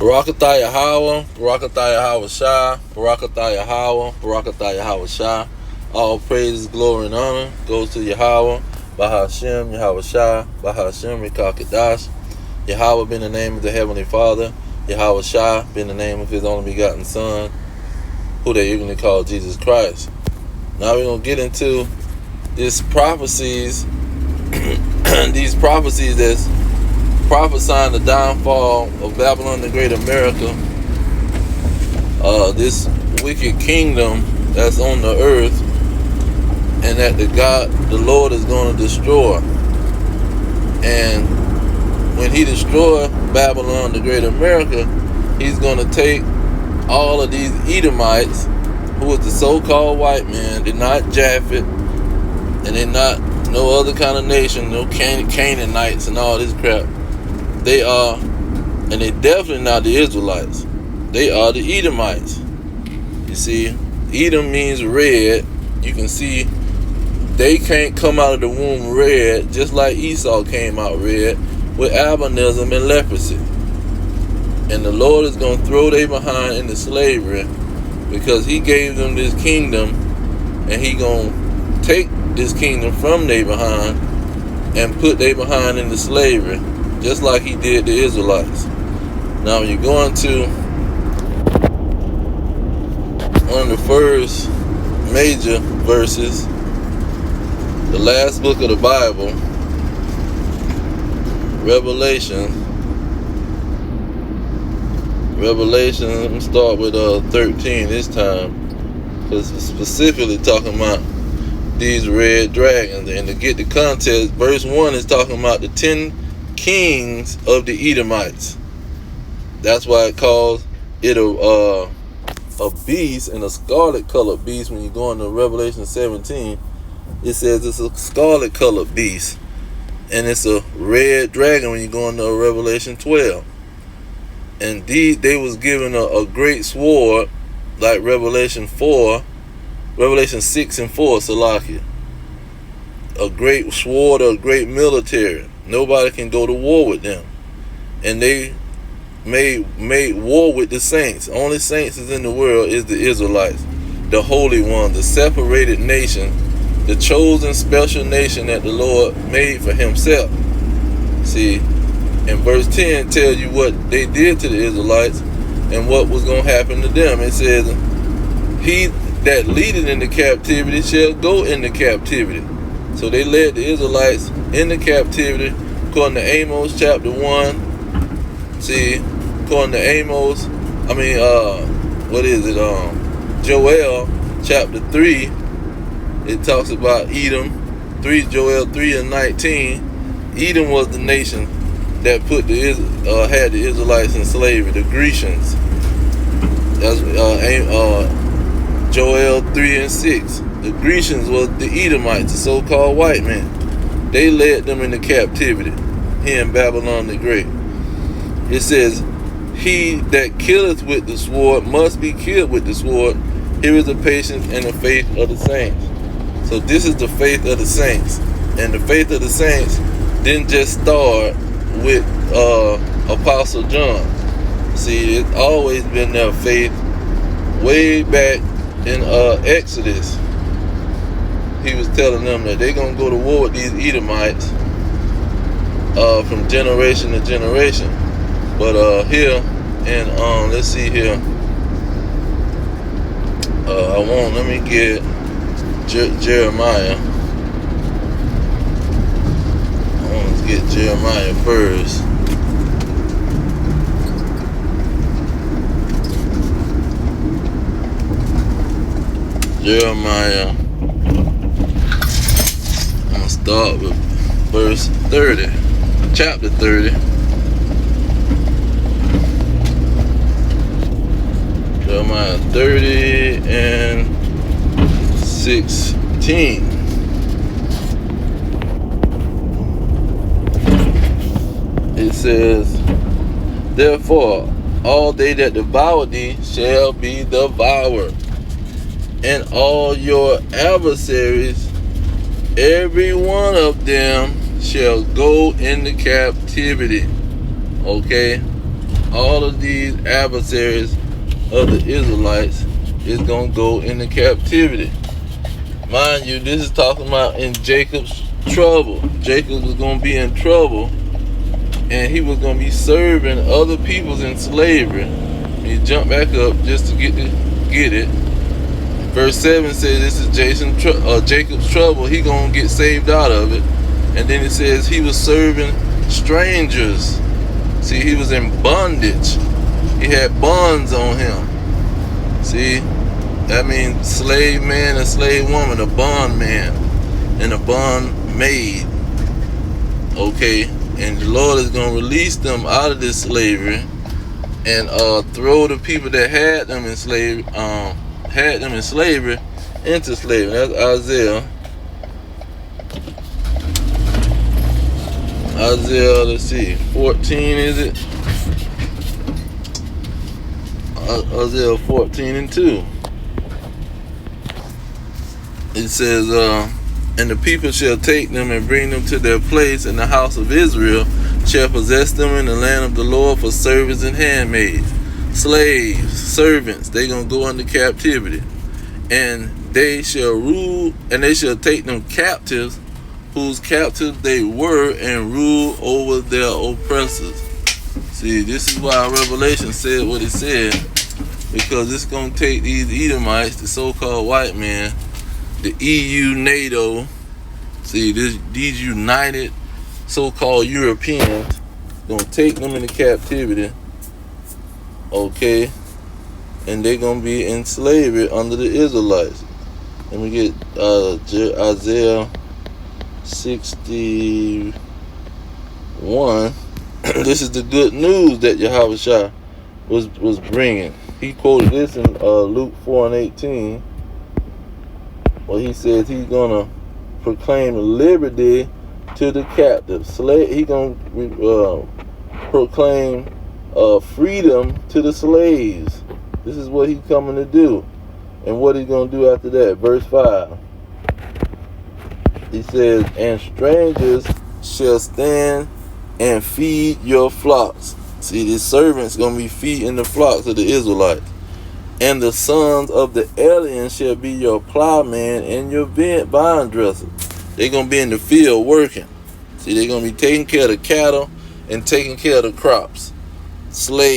Barakatah Yahweh, Barakatah Yahweh Shah, Barakatah Yahweh, Barakatah Yahweh Shah. All praises, glory, and honor goes to Yahweh, Bahashem, Yahweh Shah, Bahashem, Rekakadash. Yahweh being the name of the Heavenly Father, Yahweh Shah being the name of His only begotten Son, who they usually call Jesus Christ. Now we're going to get into these prophecies, these prophecies that's prophesying the downfall of Babylon the Great America, this wicked kingdom that's on the earth, and that the Lord is going to destroy. And when He destroys Babylon the Great America, He's going to take all of these Edomites, who is the so-called white man. They're not Japhet, and they're not no other kind of nation, no Canaanites and all this crap. They are, and they definitely not the Israelites. They are the Edomites. You see, Edom means red. You can see they can't come out of the womb red, just like Esau came out red with albinism and leprosy. And the Lord is going to throw they behind into slavery, because He gave them this kingdom, and He going to take this kingdom from they behind and put they behind into slavery, just like He did the Israelites. Now you're going to one of the first major verses, the last book of the Bible, Revelation. Let me start with 13 this time, because it's specifically talking about these red dragons. And to get the context, verse 1 is talking about the 10 kings of the Edomites. That's why it calls it a beast, and a scarlet colored beast. When you go into Revelation 17, it says it's a scarlet colored beast, and it's a red dragon when you go into Revelation 12. And they was given a great sword, like Revelation 6 and 4, Salakia. A great sword, a great military. Nobody can go to war with them. And they made war with the saints. Only saints is in the world is the Israelites, the holy one, the separated nation, the chosen special nation that the Lord made for Himself. See, and verse 10 tells you what they did to the Israelites and what was going to happen to them. It says, He that leadeth into captivity shall go into captivity. So they led the Israelites into captivity, according to Amos chapter 1. See, according to Amos, Joel chapter 3, it talks about Edom. Joel 3 and 19. Edom was the nation that had the Israelites in slavery, the Grecians. That's Joel 3 and 6. The Grecians was the Edomites, the so-called white men. They led them into captivity here in Babylon the Great. It says, He that killeth with the sword must be killed with the sword. Here is the patience and the faith of the saints. So this is the faith of the saints. And the faith of the saints didn't just start with Apostle John. See, it's always been their faith way back in Exodus. He was telling them that they're going to go to war with these Edomites from generation to generation. But here, and let's see here. Let me get Jeremiah. I want to get Jeremiah first. Jeremiah. I'm going to start with verse 30. Chapter 30. Jeremiah 30 and 16. It says, Therefore, all they that devour thee shall be devoured, and all your adversaries, every one of them shall go into captivity. Okay? all of these adversaries of the Israelites is going to go into captivity. Mind you, this is talking about in Jacob's trouble. Jacob was going to be in trouble, and he was going to be serving other peoples in slavery. He jumped back up just to get it. Verse 7 says this is Jacob's trouble. He going to get saved out of it. And then it says he was serving strangers. See, he was in bondage. He had bonds on him. See, that means slave man and slave woman, a bond man and a bond maid. Okay, and the Lord is going to release them out of this slavery and throw the people that had them in slavery into slavery. That's Isaiah. Let's see, 14 is it? Isaiah 14:2. It says, and the people shall take them and bring them to their place, and the house of Israel shall possess them in the land of the Lord for servants and handmaids, slaves, servants. They're going to go into captivity. And they shall rule, and they shall take them captives, whose captives they were, and rule over their oppressors. See, this is why Revelation said what it said, because it's going to take these Edomites, the so-called white men, the EU, NATO, see, these united so-called Europeans, going to take them into captivity, okay, and they're going to be in slavery under the Israelites. Let me get Isaiah 61. This is the good news that Yahushua was bringing. He quoted this in Luke 4:18, where he says he's gonna proclaim liberty to the captives. He's gonna proclaim freedom to the slaves. This is what he's coming to do, and what he's gonna do after that. Verse 5. He says, and strangers shall stand and feed your flocks. See, the servants going to be feeding the flocks of the Israelites. And the sons of the aliens shall be your plowman and your vine dresser. They're going to be in the field working. See, they're going to be taking care of the cattle and taking care of the crops. Slaves.